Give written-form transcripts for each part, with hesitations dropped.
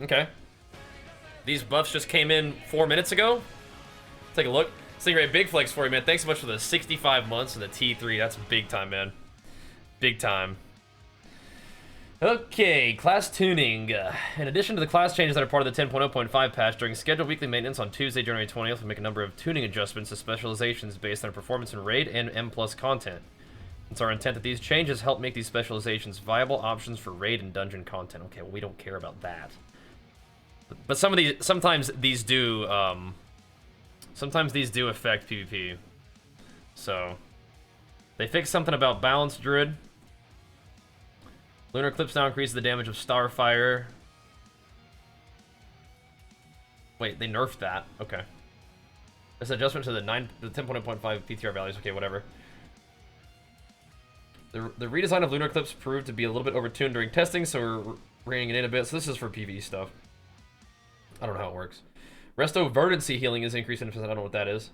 Okay. These buffs just came in 4 minutes ago. Take a look. Stingray, big flex for you, man. Thanks so much for the 65 months and the T3. That's big time, man. Big time. Okay, class tuning. In addition to the class changes that are part of the 10.0.5 patch, during scheduled weekly maintenance on Tuesday, January 20th, we'll make a number of tuning adjustments to specializations based on performance in raid and M+ content. It's our intent that these changes help make these specializations viable options for raid and dungeon content. Okay, well, we don't care about that. But sometimes these do affect PvP. So they fixed something about balance druid. Lunar Eclipse now increases the damage of Starfire. Wait, they nerfed that. Okay. This adjustment to the 10.0.5 PTR values. Okay, whatever. The redesign of Lunar Eclipse proved to be a little bit overtuned during testing, so we're reining it in a bit. So this is for PvE stuff. I don't know how it works. Resto Verdancy healing is increased in. I don't know what that is.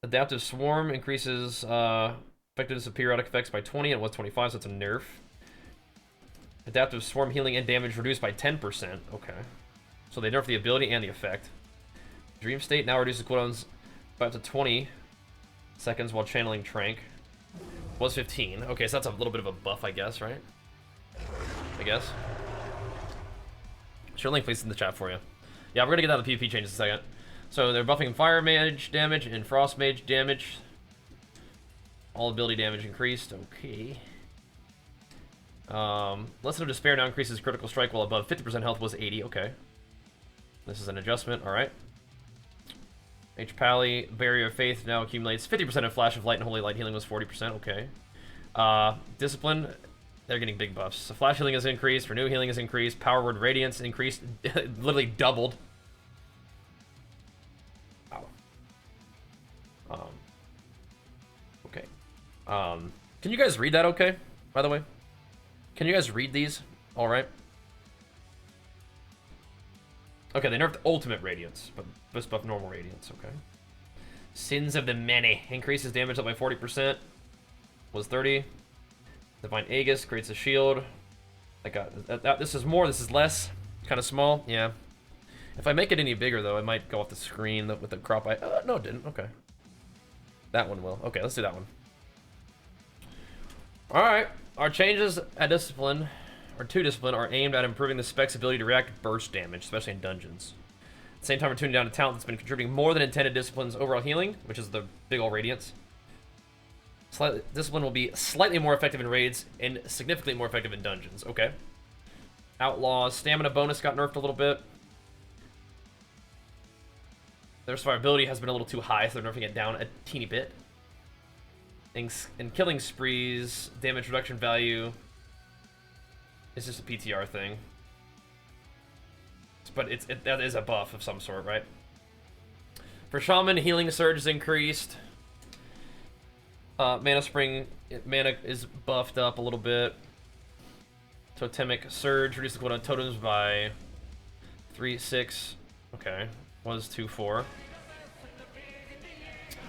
Adaptive Swarm increases effectiveness of periodic effects by 20 and was 25, so it's a nerf. Adaptive Swarm healing and damage reduced by 10%. Okay. So they nerfed the ability and the effect. Dream State now reduces cooldowns by up to 20 seconds while channeling Trank. Was 15. Okay, so that's a little bit of a buff, I guess, right? I guess. Sure, link placed in the chat for you. Yeah, we're gonna get out of the PvP changes in a second. So they're buffing Fire Mage damage and Frost Mage damage. All ability damage increased. Okay. Lesson of Despair now increases critical strike while above 50% health was 80. Okay. This is an adjustment. Alright. H-Pally, Barrier of Faith now accumulates 50% of Flash of Light and Holy Light healing was 40%. Okay. Discipline, they're getting big buffs. So Flash healing has increased, Renew healing has increased, Power Word Radiance increased, literally doubled. Wow. Okay. Can you guys read that okay, by the way? Can you guys read these? Alright. Okay, they nerfed Ultimate Radiance, but this buff normal Radiance, okay. Sins of the Many increases damage up by 40%. Was 30. Divine Aegis creates a shield. I got this is more, this is less. Kind of small, yeah. If I make it any bigger though, it might go off the screen with the crop eye. No, it didn't. Okay. That one will. Okay, let's do that one. Alright. Our changes at Discipline, or to Discipline, are aimed at improving the spec's ability to react to burst damage, especially in dungeons. At the same time, we're tuning down a talent that's been contributing more than intended Discipline's overall healing, which is the big ol' Radiance. Discipline will be slightly more effective in raids and significantly more effective in dungeons. Okay. Outlaws stamina bonus got nerfed a little bit. Their survivability has been a little too high, so they're nerfing it down a teeny bit. And killing sprees, damage reduction value is just a PTR thing. But that is a buff of some sort, right? For Shaman, healing surge is increased. Mana Spring, mana is buffed up a little bit. Totemic Surge reduces the cooldown totems by 3-6. Okay, was 2-4.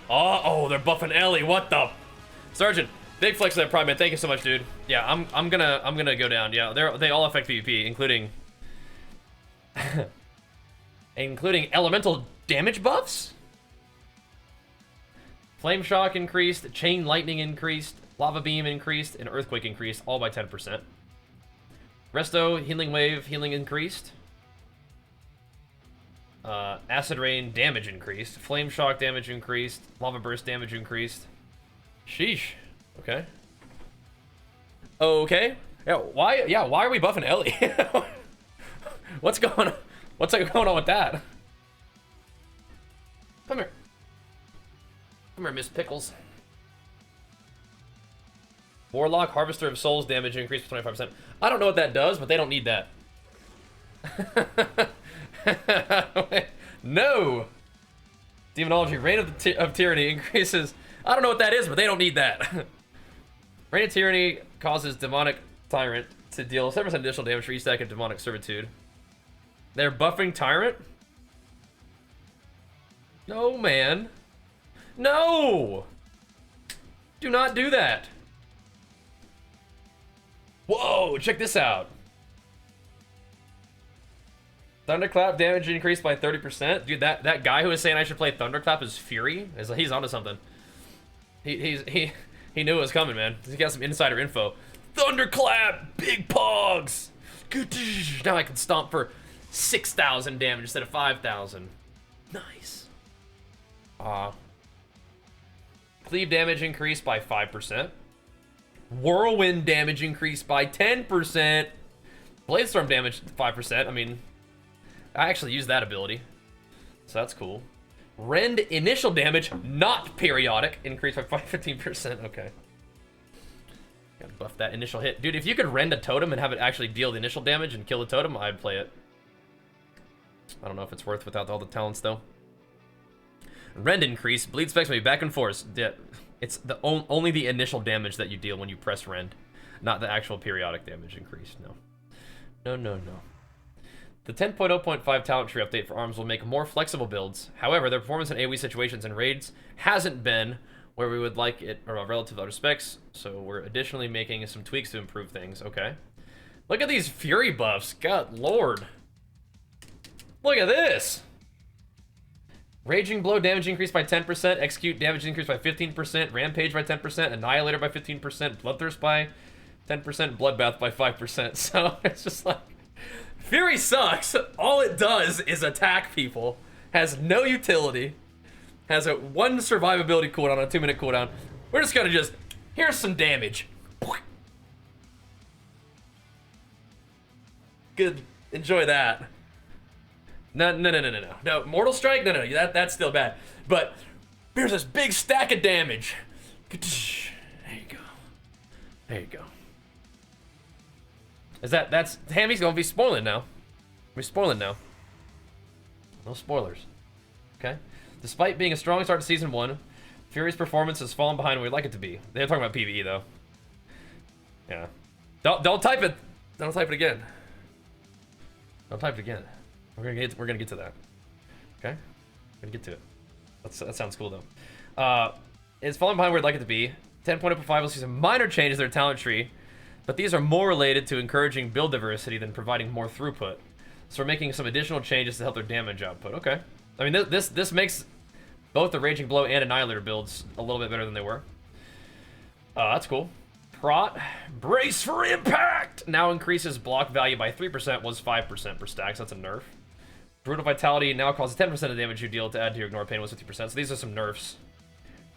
Oh, they're buffing Ellie. What the? Sergeant, big flex of that Prime, man. Thank you so much, dude. Yeah, I'm gonna go down. Yeah, they all affect PvP, including including elemental damage buffs. Flame Shock increased, Chain Lightning increased, Lava Beam increased, and Earthquake increased, all by 10%. Resto, Healing Wave, healing increased. Acid Rain damage increased. Flame Shock damage increased. Lava Burst damage increased. Sheesh. Okay. Okay. Yeah, why are we buffing Ellie? What's going on? What's going on with that? Come here. Come here, Miss Pickles. Warlock, Harvester of Souls damage increased by 25%. I don't know what that does, but they don't need that. No! Demonology, Reign of Tyranny increases. I don't know what that is, but they don't need that. Reign of Tyranny causes Demonic Tyrant to deal 7% additional damage for each stack of Demonic Servitude. They're buffing Tyrant? No, man. No! Do not do that. Whoa, check this out. Thunderclap damage increased by 30%. Dude, that guy who was saying I should play Thunderclap is Fury. He's onto something. He knew it was coming, man. He got some insider info. Thunderclap, big pogs. Now I can stomp for 6,000 damage instead of 5,000. Nice. Cleave damage increased by 5%. Whirlwind damage increased by 10%. Bladestorm damage 5%. I mean, I actually used that ability, so that's cool. Rend initial damage, not periodic, increased by 15%. Okay. Gotta buff that initial hit. Dude, if you could rend a totem and have it actually deal the initial damage and kill the totem, I'd play it. I don't know if it's worth without all the talents, though. Rend increase, bleed specs may be back and forth. Yeah, it's only the initial damage that you deal when you press rend, not the actual periodic damage increase. No. No. The 10.0.5 talent tree update for arms will make more flexible builds. However, their performance in AoE situations and raids hasn't been where we would like it, or relative to other specs, so we're additionally making some tweaks to improve things. Okay. Look at these fury buffs. God lord. Look at this. Raging Blow damage increased by 10%, Execute damage increased by 15%, Rampage by 10%, Annihilator by 15%, Bloodthirst by 10%, Bloodbath by 5%. So it's just like, Fury sucks. All it does is attack people, has no utility, has a 1 survivability cooldown, a 2-minute cooldown. We're just gonna here's some damage. Good, enjoy that. No, Mortal Strike? No, that's still bad. But here's this big stack of damage. There you go. That's Hammy's gonna be spoiling now. We're spoiling now. No spoilers. Okay? Despite being a strong start to Season 1, Fury's performance has fallen behind where we'd like it to be. They're talking about PvE, though. Yeah. Don't type it! Don't type it again. Don't type it again. We're gonna get to that. Okay? We're gonna get to it. That sounds cool, though. It's falling behind where we'd like it to be. 10.05 will see some minor changes to their talent tree, but these are more related to encouraging build diversity than providing more throughput. So we're making some additional changes to help their damage output. Okay. I mean, this makes both the Raging Blow and Annihilator builds a little bit better than they were. That's cool. Prot, Brace for Impact! Now increases block value by 3%, was 5% per stack, so that's a nerf. Brutal Vitality now causes 10% of damage you deal to add to your Ignore Pain was 50%, so these are some nerfs.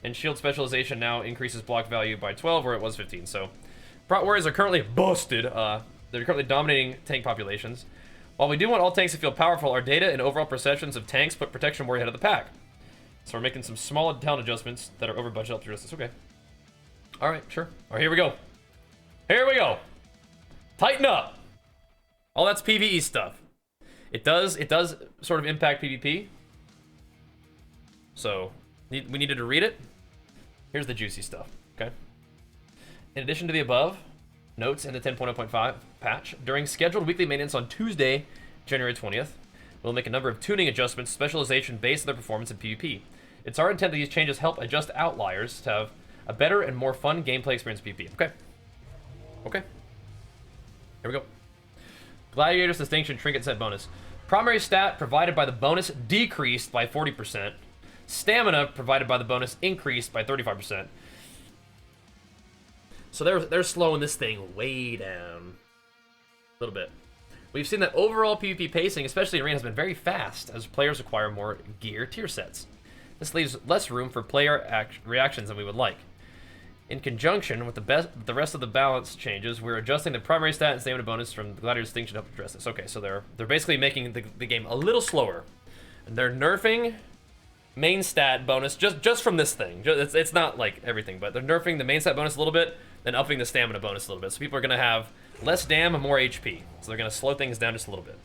And Shield Specialization now increases block value by 12, where it was 15, so... Prot Warriors are currently busted. They're currently dominating tank populations. While we do want all tanks to feel powerful, our data and overall perceptions of tanks put Protection Warrior ahead of the pack. So we're making some small talent adjustments that are over budget up to this. Okay. Alright, sure. Alright, here we go. Here we go. Tighten up. All that's PvE stuff. It does sort of impact PvP. So, we needed to read it. Here's the juicy stuff, okay? In addition to the above, notes in the 10.0.5 patch, during scheduled weekly maintenance on Tuesday, January 20th, we'll make a number of tuning adjustments, specialization based on their performance in PvP. It's our intent that these changes help adjust outliers to have a better and more fun gameplay experience in PvP. Okay. Okay. Here we go. Gladiator's Distinction Trinket Set Bonus. Primary stat provided by the bonus decreased by 40%. Stamina provided by the bonus increased by 35%. So they're slowing this thing way down. A little bit. We've seen that overall PvP pacing, especially in Arena, has been very fast as players acquire more gear tier sets. This leaves less room for player reactions than we would like. In conjunction with the rest of the balance changes, we're adjusting the primary stat and stamina bonus from the Gladiator's Distinction to help address this. Okay, so they're basically making the game a little slower. And they're nerfing main stat bonus just from this thing. It's not like everything, but they're nerfing the main stat bonus a little bit, then upping the stamina bonus a little bit. So people are going to have less dam and more HP. So they're going to slow things down just a little bit.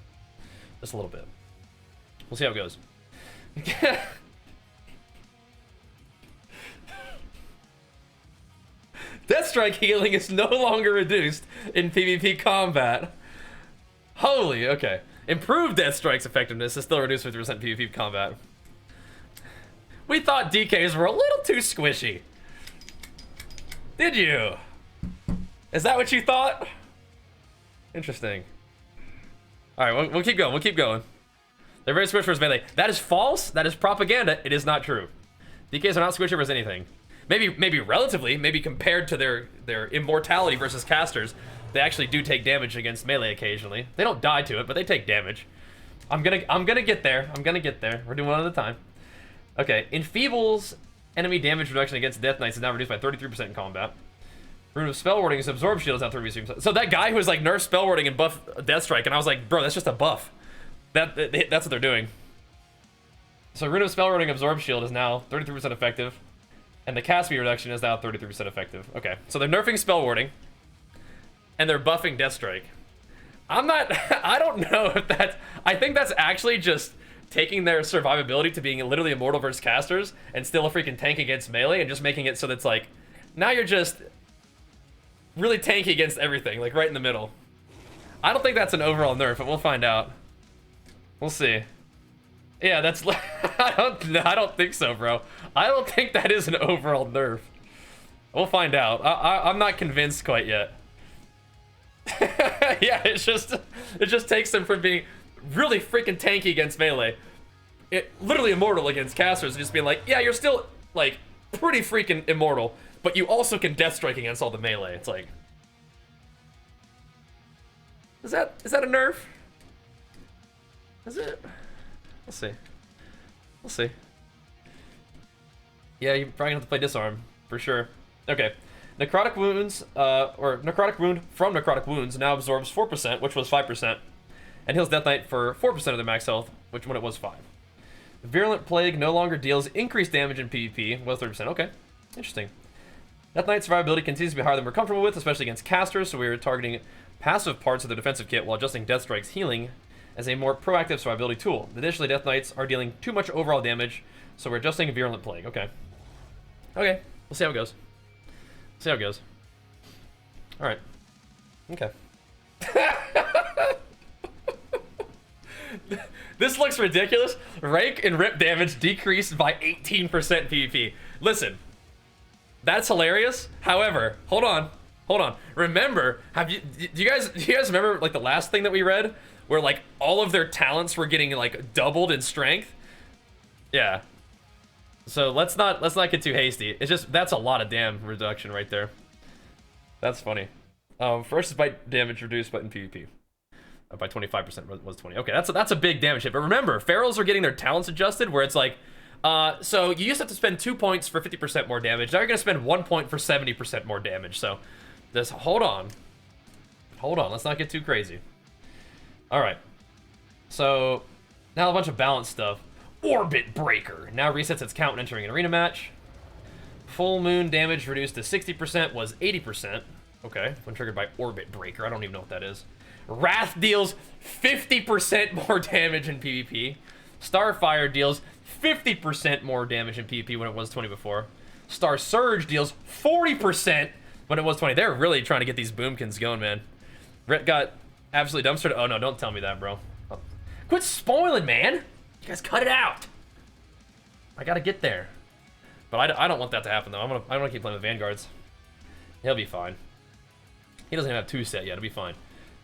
Just a little bit. We'll see how it goes. Deathstrike healing is no longer reduced in PvP combat. Holy, okay. Improved Deathstrike's effectiveness is still reduced 50% PvP combat. We thought DKs were a little too squishy. Did you? Is that what you thought? Interesting. Alright, we'll keep going, we'll keep going. They're very squishy versus melee. That is false. That is propaganda. It is not true. DKs are not squishy versus anything. Maybe relatively, maybe compared to their immortality versus casters, they actually do take damage against melee occasionally. They don't die to it, but they take damage. I'm gonna get there. I'm gonna get there. We're doing one at a time. Okay, Enfeebles enemy damage reduction against Death Knights is now reduced by 33% in combat. Rune of Spell Warding is Absorb Shield is now 33%. So that guy who was like nerf Spell Warding and buff Death Strike, and I was like, bro, that's just a buff. That's what they're doing. So Rune of Spell Warding Absorb Shield is now 33% effective, and the cast speed reduction is now 33% effective. Okay, so they're nerfing Spell Warding, and they're buffing Death Strike. I don't know if that's, I think that's actually just taking their survivability to being literally immortal versus casters and still a freaking tank against melee and just making it so that's like, now you're just really tanky against everything, like right in the middle. I don't think that's an overall nerf, but we'll find out. We'll see. Yeah, that's, I don't think so, bro. I don't think that is an overall nerf. We'll find out. I'm not convinced quite yet. Yeah, it just takes them from being really freaking tanky against melee, literally immortal against casters, and just being like, yeah, you're still like pretty freaking immortal, but you also can death strike against all the melee. It's like, is that a nerf? Is it? We'll see. We'll see. Yeah, you're probably gonna have to play Disarm for sure. Okay. Necrotic Wounds, or Necrotic Wound from Necrotic Wounds now absorbs 4%, which was 5%, and heals Death Knight for 4% of their max health, which when it was 5. Virulent Plague no longer deals increased damage in PvP, was 30%. Okay, interesting. Death Knight's survivability continues to be higher than we're comfortable with, especially against casters, so we are targeting passive parts of the defensive kit while adjusting Death Strike's healing as a more proactive survivability tool. Additionally, Death Knights are dealing too much overall damage, so we're adjusting Virulent Plague. Okay. Okay, we'll see how it goes. See how it goes. All right. Okay. This looks ridiculous. Rake and rip damage decreased by 18% PvP. Listen, that's hilarious. However, hold on. Remember, do you guys remember like the last thing that we read, where like all of their talents were getting like doubled in strength? Yeah. So let's not get too hasty. It's just, that's a lot of damn reduction right there. That's funny. First bite damage reduced, but in PvP by 25% was 20. Okay, that's a big damage hit. But remember, ferals are getting their talents adjusted, where it's like, so you used to have to spend 2 points for 50% more damage. Now you're gonna spend 1 point for 70% more damage. So, just hold on. Let's not get too crazy. All right. So now a bunch of balance stuff. Orbit Breaker now resets its count when entering an arena match. Full moon damage reduced to 60% was 80%. Okay, when triggered by Orbit Breaker. I don't even know what that is. Wrath deals 50% more damage in PvP. Starfire deals 50% more damage in PvP when it was 20 before. Star Surge deals 40% when it was 20. They're really trying to get these boomkins going, man. Rhett got absolutely dumpstered. Oh no, don't tell me that, bro. Oh. Quit spoiling, man. You guys cut it out. I gotta get there. But I don't want that to happen, though. I'm gonna keep playing with Vanguards. He'll be fine. He doesn't even have 2 set yet. It'll be fine.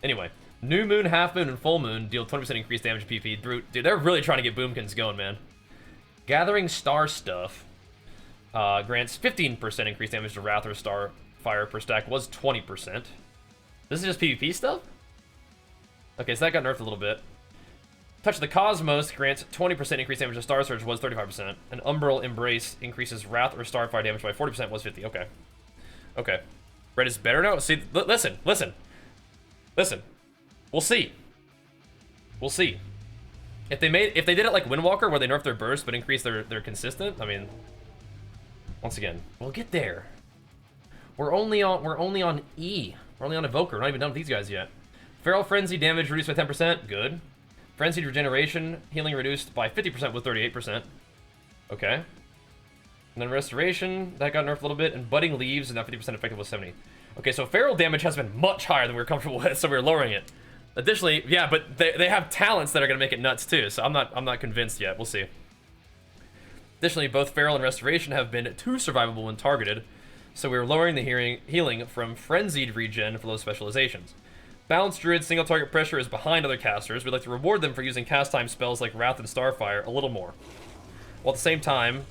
Anyway, New Moon, Half Moon, and Full Moon deal 20% increased damage in PvP. Dude, they're really trying to get boomkins going, man. Gathering Star Stuff grants 15% increased damage to Wrath or Starfire per stack. Was 20%. This is just PvP stuff? Okay, so that got nerfed a little bit. Touch of the Cosmos grants 20% increased damage to Star Surge, was 35%. And Umbral Embrace increases Wrath or Starfire damage by 40%, was 50%. Okay. Okay. Red is better now? See, listen. We'll see. We'll see. If they did it like Windwalker, where they nerfed their burst but increased their consistent, I mean, once again, we'll get there. We're only on E. We're only on Evoker. We're not even done with these guys yet. Feral Frenzy damage reduced by 10%. Good. Frenzied Regeneration healing reduced by 50% with 38%. Okay. And then Restoration, that got nerfed a little bit. And Budding Leaves is now 50% effective with 70. Okay, so feral damage has been much higher than we were comfortable with, so we're lowering it. Additionally, yeah, but they have talents that are going to make it nuts too, so I'm not convinced yet. We'll see. Additionally, both Feral and Restoration have been too survivable when targeted, so we're lowering the healing from Frenzied Regen for those specializations. Balanced Druid single target pressure is behind other casters. We'd like to reward them for using cast time spells like Wrath and Starfire a little more, while at the same time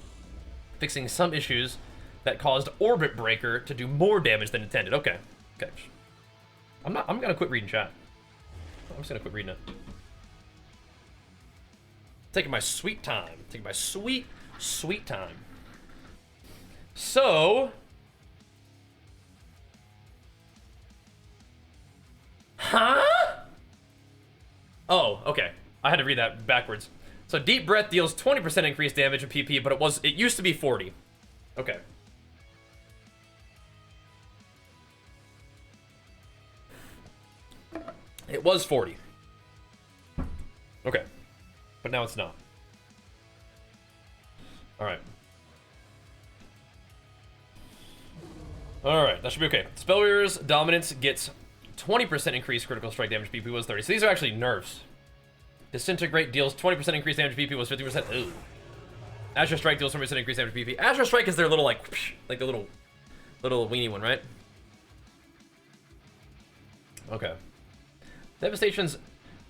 fixing some issues that caused Orbit Breaker to do more damage than intended. Okay. Okay. I'm gonna quit reading chat. I'm just gonna quit reading it. Taking my sweet time. Taking my sweet, sweet time. So... Huh? Oh, okay. I had to read that backwards. So Deep Breath deals 20% increased damage in PP, but it used to be 40. Okay. It was 40. Okay. But now it's not. Alright. Alright, that should be okay. Spellweaver's Dominance gets 20% increased critical strike damage, PP was 30. So these are actually nerfs. Disintegrate deals 20% increased damage, PP was 50%. Ooh. Astral Strike deals 20% increased damage, PP. Astral Strike is their little, like the little weenie one, right? Okay. Devastation's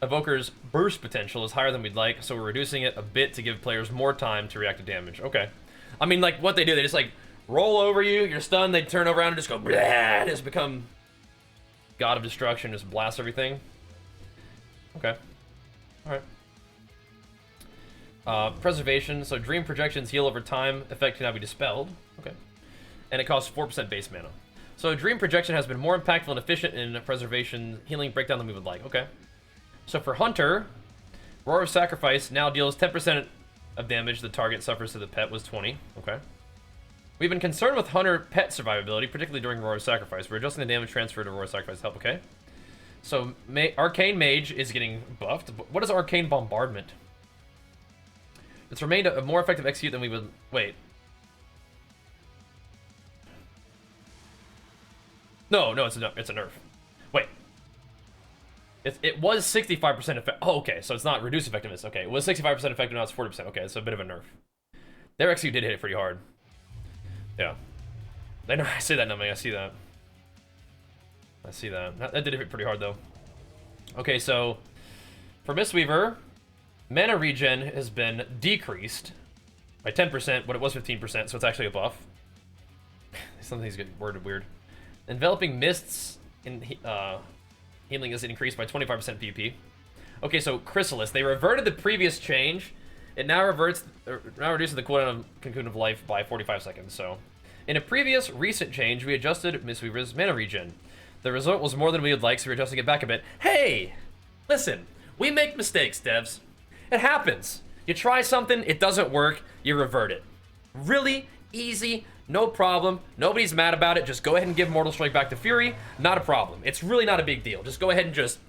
Evoker's burst potential is higher than we'd like, so we're reducing it a bit to give players more time to react to damage. Okay. I mean, like, what they do, they just, like, roll over you, you're stunned, they turn around and just go, blah, and just become God of Destruction, just blast everything. Okay. Alright. Preservation, so Dream Projections heal over time, effect can now be dispelled. Okay. And it costs 4% base mana. So Dream Projection has been more impactful and efficient in Preservation healing breakdown than we would like. Okay. So for Hunter, Roar of Sacrifice now deals 10% of damage the target suffers to the pet was 20. Okay. We've been concerned with Hunter pet survivability, particularly during Roar of Sacrifice. We're adjusting the damage transfer to Roar of Sacrifice to help, okay? So Arcane Mage is getting buffed. What is Arcane Bombardment? It's remained a more effective execute than we would... Wait. No, it's a nerf. Wait. It was 65% effective. Oh, okay, so it's not reduced effectiveness. Okay, it was 65% effective, now it's 40%. Okay, it's a bit of a nerf. Their execute did hit it pretty hard. Yeah. I know, I see that numbing, I see that. I see that. That did hit pretty hard, though. Okay, so... For Mistweaver, mana regen has been decreased by 10%, but it was 15%, so it's actually a buff. Some things get worded weird. Enveloping Mists in healing is increased by 25% PP. Okay, so Chrysalis, they reverted the previous change. It now reduces the cooldown of Cocoon of Life by 45 seconds, so... In a previous recent change, we adjusted Mistweaver's mana regen. The result was more than we would like, so we're adjusting it back a bit. Hey! Listen, we make mistakes, devs. It happens. You try something, it doesn't work, you revert it. Really easy, no problem. Nobody's mad about it. Just go ahead and give Mortal Strike back to Fury. Not a problem. It's really not a big deal. Just go ahead and just...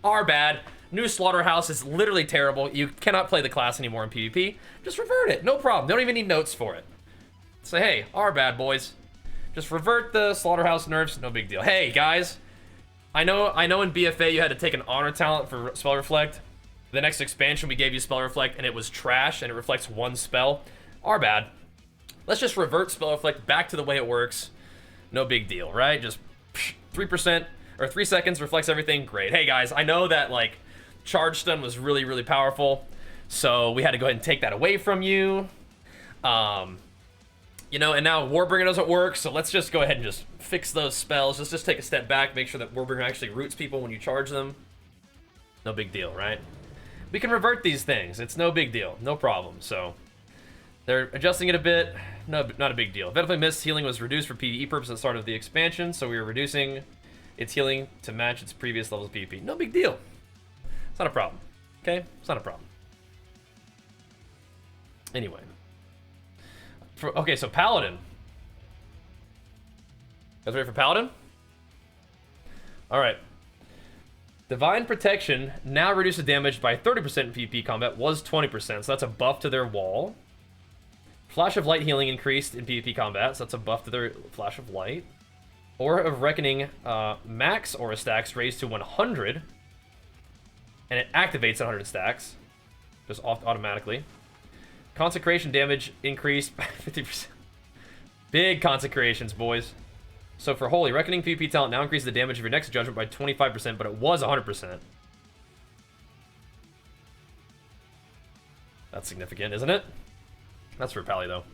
Our bad. New Slaughterhouse is literally terrible. You cannot play the class anymore in PvP. Just revert it. No problem. Don't even need notes for it. Say, hey, our bad, boys. Just revert the Slaughterhouse nerfs. No big deal. Hey, guys. I know in BFA you had to take an honor talent for Spell Reflect. The next expansion we gave you Spell Reflect and it was trash and it reflects one spell. Our bad. Let's just revert Spell Reflect back to the way it works. No big deal, right? Just 3% or 3 seconds reflects everything. Great. Hey, guys, I know that, like, Charge Stun was really, really powerful. So we had to go ahead and take that away from you. You know, and now Warbringer doesn't work, so let's just go ahead and just fix those spells. Let's just take a step back, make sure that Warbringer actually roots people when you charge them. No big deal, right? We can revert these things. It's no big deal. No problem. So they're adjusting it a bit. No, not a big deal. Enveloping Mist healing was reduced for PvE purposes at the start of the expansion, so we were reducing its healing to match its previous levels of PvP. No big deal. It's not a problem. Okay? It's not a problem. Anyway. Okay, so Paladin. Guys ready for Paladin? Alright. Divine Protection now reduces damage by 30% in PvP combat, was 20%, so that's a buff to their wall. Flash of Light healing increased in PvP combat, so that's a buff to their Flash of Light. Aura of Reckoning, max Aura stacks raised to 100. And it activates 100 stacks. Just automatically. Consecration damage increased by 50%. Big consecrations, boys. So for Holy, Reckoning PvP talent now increases the damage of your next judgment by 25%, but it was 100%. That's significant, isn't it? That's for Pally, though.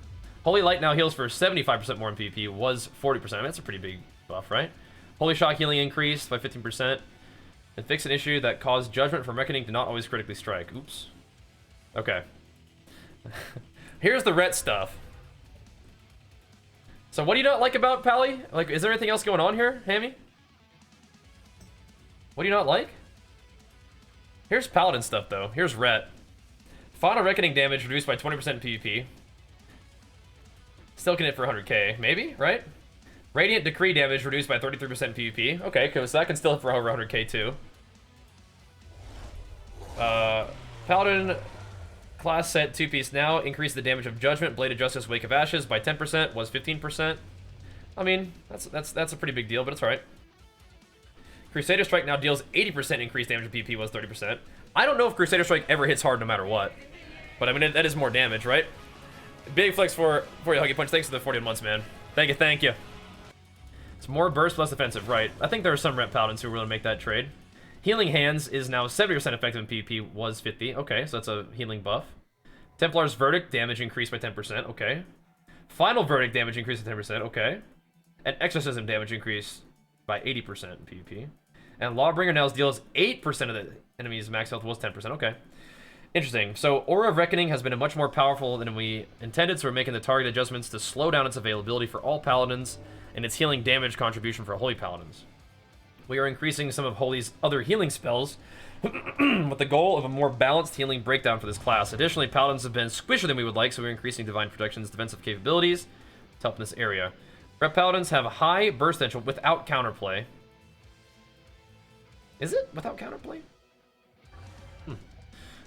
Holy Light now heals for 75% more in PvP, was 40%. I mean, that's a pretty big buff, right? Holy Shock healing increased by 15%. And fix an issue that caused Judgment from Reckoning to not always critically strike. Oops. Okay. Here's the ret stuff. So what do you not like about Pally? Like, is there anything else going on here, Hammy? What do you not like? Here's Paladin stuff, though. Here's ret. Final Reckoning damage reduced by 20% in PvP. Still can hit for 100k, maybe, right? Radiant Decree damage reduced by 33% in PvP. Okay, because that can still hit for over 100k too. Paladin class set 2-piece now. Increase the damage of Judgment, Blade of Justice, Wake of Ashes by 10%, was 15%. I mean, that's a pretty big deal, but it's alright. Crusader Strike now deals 80% increased damage in PvP, was 30%. I don't know if Crusader Strike ever hits hard no matter what. But I mean, that is more damage, right? Big flex for you, Huggy Punch. Thanks for the 40 months, man. Thank you. It's more burst, less defensive, right? I think there are some rep paladins who are willing to make that trade. Healing Hands is now 70% effective in PvP, was 50. Okay, so that's a healing buff. Templar's Verdict, damage increased by 10%. Okay. Final Verdict, damage increased by 10%. Okay. And Exorcism damage increased by 80% in PvP. And Lawbringer now deals 8% of the enemy's max health, was 10%. Okay. Interesting. So Aura of Reckoning has been much more powerful than we intended, so we're making the target adjustments to slow down its availability for all paladins and its healing damage contribution for Holy Paladins. We are increasing some of Holy's other healing spells with the goal of a more balanced healing breakdown for this class. Additionally, Paladins have been squishier than we would like, so we're increasing Divine Protection's defensive capabilities to help in this area. Rep Paladins have high burst potential without counterplay. Is it without counterplay?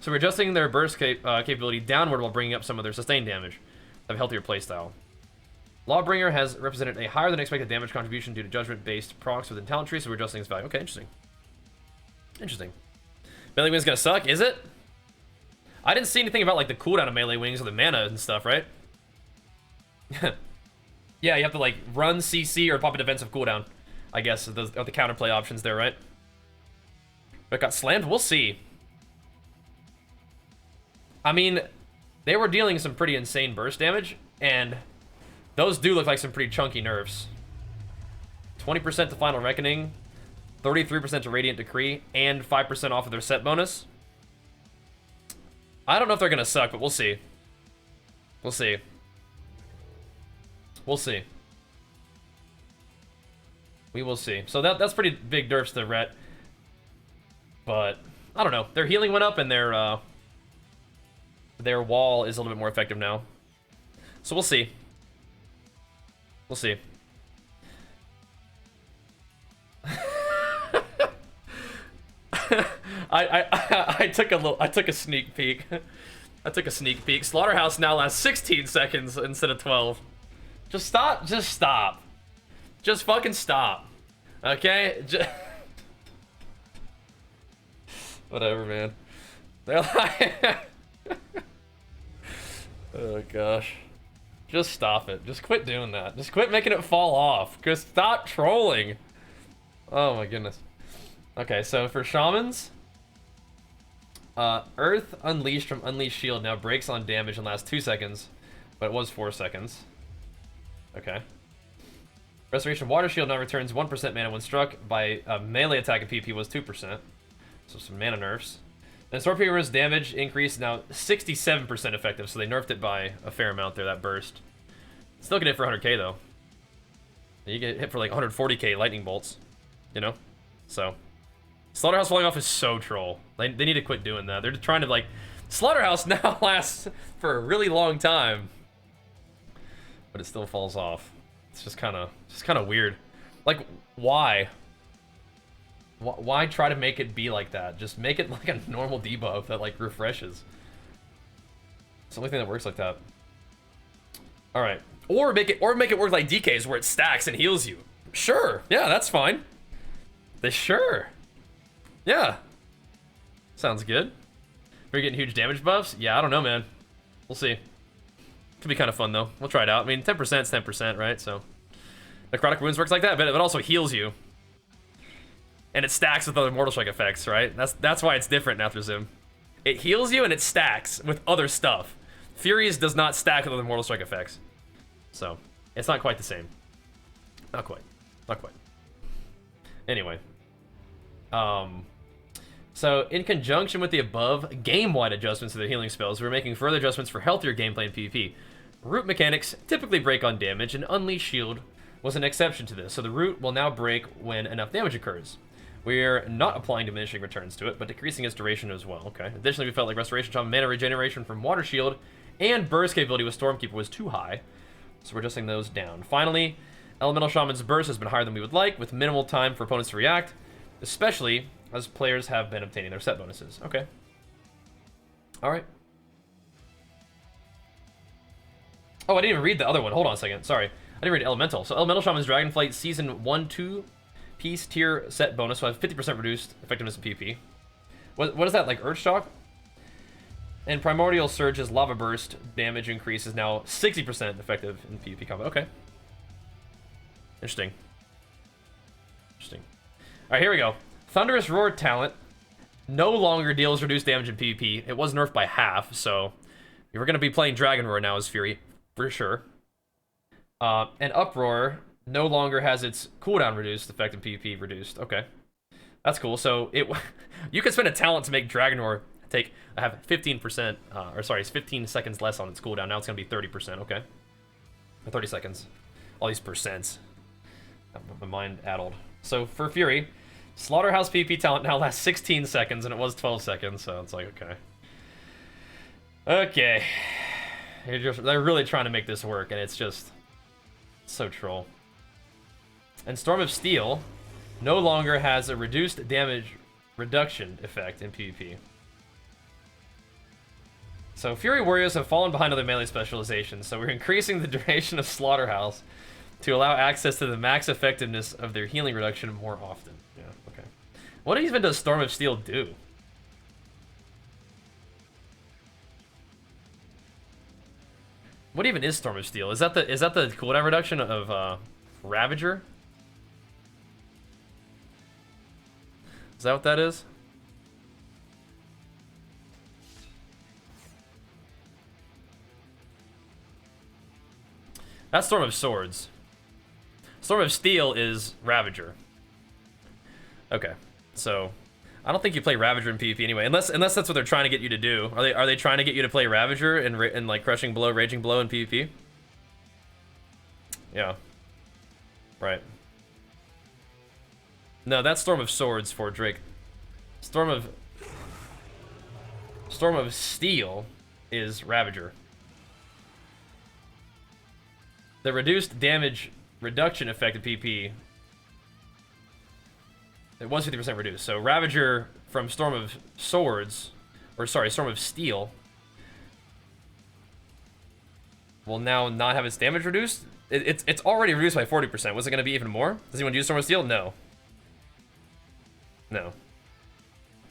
So we're adjusting their burst capability downward while bringing up some of their sustained damage. Have a healthier playstyle. Lawbringer has represented a higher than expected damage contribution due to judgment-based procs within talent tree, so we're adjusting its value. Okay, interesting. Interesting. Melee Wing's gonna suck, is it? I didn't see anything about like the cooldown of Melee Wings or the mana and stuff, right? Yeah, you have to like run CC or pop a defensive cooldown. I guess are the counterplay options there, right? But got slammed? We'll see. I mean, they were dealing some pretty insane burst damage, and those do look like some pretty chunky nerfs. 20% to Final Reckoning, 33% to Radiant Decree, and 5% off of their set bonus. I don't know if they're gonna suck, but we'll see. We'll see. We'll see. We will see. So that's pretty big nerfs to Ret. But, I don't know. Their healing went up, and their wall is a little bit more effective now. So we'll see. We'll see. I took a sneak peek. I took a sneak peek. Slaughterhouse now lasts 16 seconds instead of 12. Just stop. Just stop. Just fucking stop. Okay? Whatever, man. They're like... Oh, gosh. Just stop it. Just quit doing that. Just quit making it fall off. Just stop trolling. Oh, my goodness. Okay, so for Shamans... Earth Unleashed from Unleashed Shield now breaks on damage and lasts 2 seconds, but it was 4 seconds. Okay. Restoration Water Shield now returns 1% mana when struck by a melee attack in PvP, was 2%. So some mana nerfs. Then Scorpio's damage increase now 67% effective, so they nerfed it by a fair amount there, that burst. Still can hit for 100k though. You get hit for like 140k lightning bolts, you know? So, Slaughterhouse falling off is so troll. They need to quit doing that. They're just trying to like, Slaughterhouse now lasts for a really long time, but it still falls off. It's just kind of weird. Like, why? Why try to make it be like that? Just make it like a normal debuff that like refreshes. It's the only thing that works like that. All right, or make it work like DK's where it stacks and heals you. Sure, yeah, that's fine. Sure, yeah, sounds good. We're getting huge damage buffs. Yeah, I don't know, man. We'll see. Could be kind of fun though. We'll try it out. I mean, 10% is 10%, right? So Necrotic Wounds works like that, but it also heals you. And it stacks with other Mortal Strike effects, right? That's why it's different in Athrosym. It heals you and it stacks with other stuff. Furies does not stack with other Mortal Strike effects. So, it's not quite the same. Not quite. Not quite. Anyway. So, in conjunction with the above game-wide adjustments to the healing spells, we're making further adjustments for healthier gameplay in PvP. Root mechanics typically break on damage, and Unleash Shield was an exception to this, so the root will now break when enough damage occurs. We're not applying diminishing returns to it, but decreasing its duration as well. Okay. Additionally, we felt like Restoration Charm, mana regeneration from Water Shield, and burst capability with Stormkeeper was too high, so we're adjusting those down. Finally, Elemental Shaman's burst has been higher than we would like, with minimal time for opponents to react, especially as players have been obtaining their set bonuses. Okay. Alright. Oh, I didn't even read the other one. Hold on a second. Sorry. I didn't read Elemental. So Elemental Shaman's Dragonflight Season 1-2 piece tier set bonus, so I have 50% reduced effectiveness in PvP. What is that, like Earth Shock? And Primordial Surge's Lava Burst damage increase is now 60% effective in PvP combat. Okay. Interesting. Interesting. Alright, here we go. Thunderous Roar talent no longer deals reduced damage in PvP. It was nerfed by half, so you're going to be playing Dragon Roar now as Fury, for sure. And Uproar no longer has its cooldown reduced, effect in PvP reduced. Okay. That's cool. So you could spend a talent to make Dragon Roar have 15%, or sorry, it's 15 seconds less on its cooldown. Now it's going to be 30%, okay. Or 30 seconds. All these percents. My mind addled. So for Fury, Slaughterhouse PvP talent now lasts 16 seconds, and it was 12 seconds, so it's like, okay. Okay. They're really trying to make this work, and it's just so troll. And Storm of Steel no longer has a reduced damage reduction effect in PvP. So Fury Warriors have fallen behind other melee specializations, so we're increasing the duration of Slaughterhouse to allow access to the max effectiveness of their healing reduction more often. Yeah, okay. What even does Storm of Steel do? What even is Storm of Steel? Is that the cooldown reduction of Ravager? Is that what that is? That's Storm of Swords. Storm of Steel is Ravager. Okay, so I don't think you play Ravager in PvP anyway, unless that's what they're trying to get you to do. Are they trying to get you to play Ravager and like Crushing Blow, Raging Blow in PvP? Yeah. Right. No, that's Storm of Swords for Drake. Storm of Steel is Ravager. The reduced damage reduction effect of PvP, it was 50% reduced. So Ravager from Storm of Swords, or sorry, Storm of Steel, will now not have its damage reduced. It's already reduced by 40%. Was it going to be even more? Does anyone use Storm of Steel? No. No.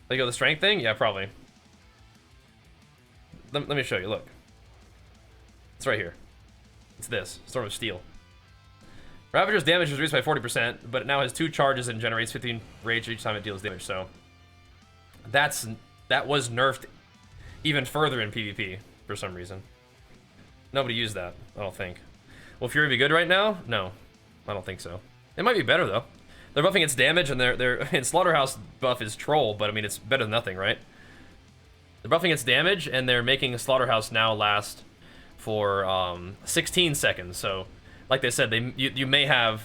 They go the strength thing? Yeah, probably. Let me show you. Look. It's right here. It's this. Storm of Steel. Ravager's damage was reduced by 40%, but it now has 2 charges and generates 15 rage each time it deals damage, so that was nerfed even further in PvP for some reason. Nobody used that, I don't think. Will Fury be good right now? No. I don't think so. It might be better though. They're buffing its damage, and and Slaughterhouse buff is troll, but I mean it's better than nothing, right? They're buffing its damage, and they're making Slaughterhouse now last for 16 seconds. So, like they said, you may have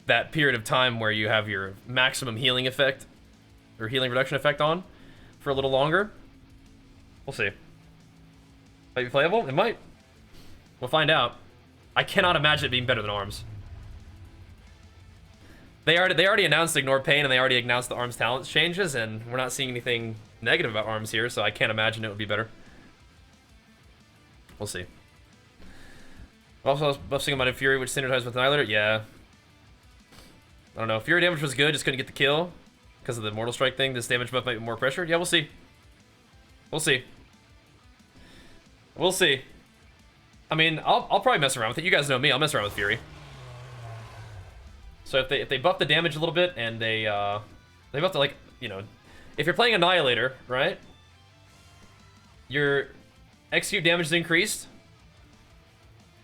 that period of time where you have your maximum healing effect or healing reduction effect on for a little longer. We'll see. Might be playable. It might. We'll find out. I cannot imagine it being better than ARMS. They already announced Ignore Pain, and they already announced the ARMS talents changes, and we're not seeing anything negative about ARMS here, so I can't imagine it would be better. We'll see. Also, buffing about Fury, which synergized with Annihilator. Yeah. I don't know. Fury damage was good, just couldn't get the kill because of the Mortal Strike thing. This damage buff might be more pressure. Yeah, we'll see. We'll see. We'll see. I mean, I'll probably mess around with it. You guys know me. I'll mess around with Fury. So if they buff the damage a little bit and they buff the, like, you know, if you're playing Annihilator, right? Your execute damage is increased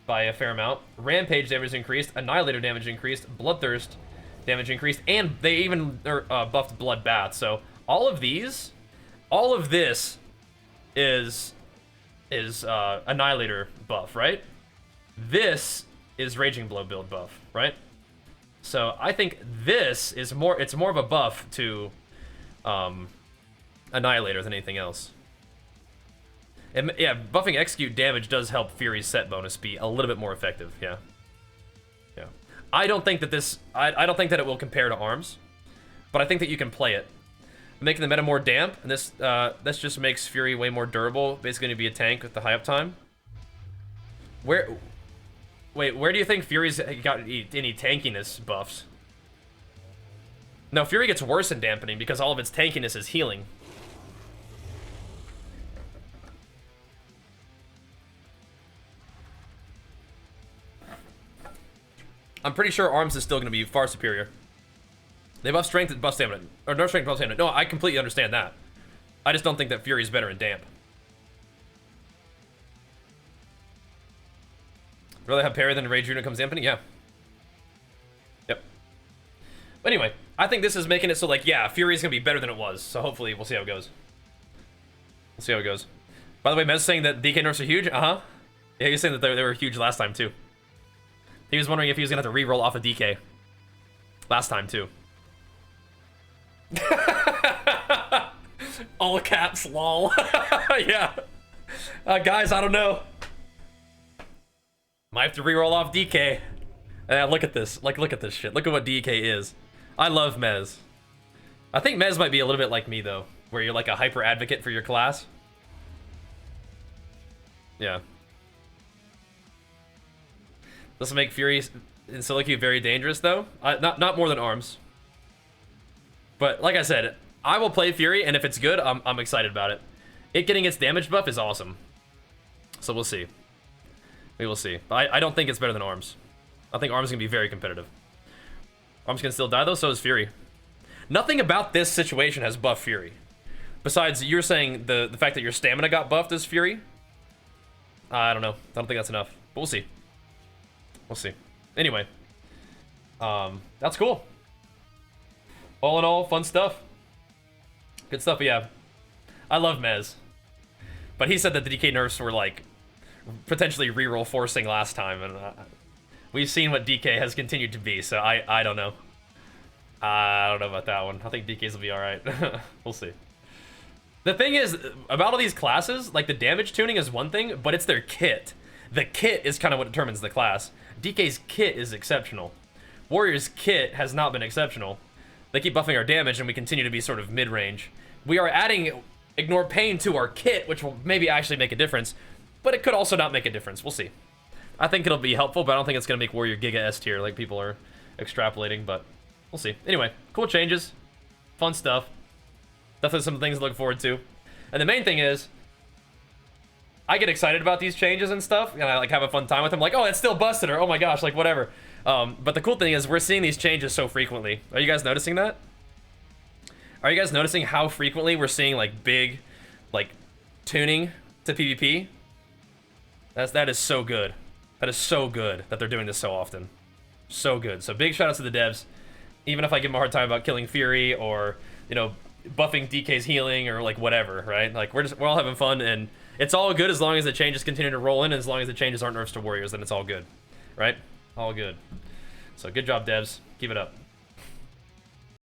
by a fair amount. Rampage damage is increased. Annihilator damage increased. Bloodthirst damage increased, and they even buffed Bloodbath. So all of this is Annihilator buff, right? This is Raging Blow build buff, right? So I think this is more, it's more of a buff to Annihilator than anything else. And yeah, buffing execute damage does help Fury's set bonus be a little bit more effective, yeah. Yeah. I don't think that this, I don't think that it will compare to arms, but I think that you can play it. Making the meta more damp, and this just makes Fury way more durable, basically gonna be a tank with the high uptime. Wait, where do you think Fury's got any tankiness buffs? No, Fury gets worse in dampening because all of its tankiness is healing. I'm pretty sure arms is still going to be far superior. They buff strength and buff stamina. Or no strength, buff stamina. No, I completely understand that. I just don't think that Fury's better in damp. Rather have parry than Rage Unit comes dampening? Yeah. Yep. But anyway, I think this is making it so, like, yeah, Fury's going to be better than it was. So hopefully we'll see how it goes. We'll see how it goes. By the way, Mez saying that DK nerfs are huge? Uh-huh. Yeah, he was saying that they were huge last time, too. He was wondering if he was going to have to re-roll off of DK. Last time, too. All caps, lol. Yeah. Guys, I don't know. Might have to re-roll off DK. Look at this. Like, look at this shit. Look at what DK is. I love Mez. I think Mez might be a little bit like me, though. Where you're like a hyper advocate for your class. Yeah. This will make Fury in solo queue very dangerous, though. Not more than arms. But like I said, I will play Fury, and if it's good, I'm excited about it. It getting its damage buff is awesome. So we'll see. We will see. I don't think it's better than arms. I think arms can be very competitive. Arms can still die, though, so is Fury. Nothing about this situation has buffed Fury. Besides, you're saying the fact that your stamina got buffed is Fury? I don't know. I don't think that's enough. But we'll see. We'll see. Anyway. That's cool. All in all, fun stuff. Good stuff, but yeah. I love Mez. But he said that the DK nerfs were, like, potentially reroll forcing last time, and we've seen what DK has continued to be, so I don't know. I don't know about that one. I think DKs will be alright. We'll see. The thing is, about all these classes, like, the damage tuning is one thing, but it's their kit. The kit is kind of what determines the class. DK's kit is exceptional. Warrior's kit has not been exceptional. They keep buffing our damage, and we continue to be sort of mid-range. We are adding Ignore Pain to our kit, which will maybe actually make a difference, but it could also not make a difference. We'll see. I think it'll be helpful, but I don't think it's going to make Warrior Giga S tier like people are extrapolating, but we'll see. Anyway, cool changes. Fun stuff. Definitely some things to look forward to. And the main thing is, I get excited about these changes and stuff, and I like have a fun time with them. Like, oh, it's still busted, or oh my gosh, like whatever. But the cool thing is we're seeing these changes so frequently. Are you guys noticing that? Are you guys noticing how frequently we're seeing like big, like tuning to PvP? That is so good. That is so good that they're doing this so often. So good. So big shout outs to the devs. Even if I give them a hard time about killing Fury or, you know, buffing DK's healing or like whatever, right? Like we're all having fun, and it's all good as long as the changes continue to roll in, and as long as the changes aren't nerfs to warriors, then it's all good, right? All good. So good job, devs. Keep it up.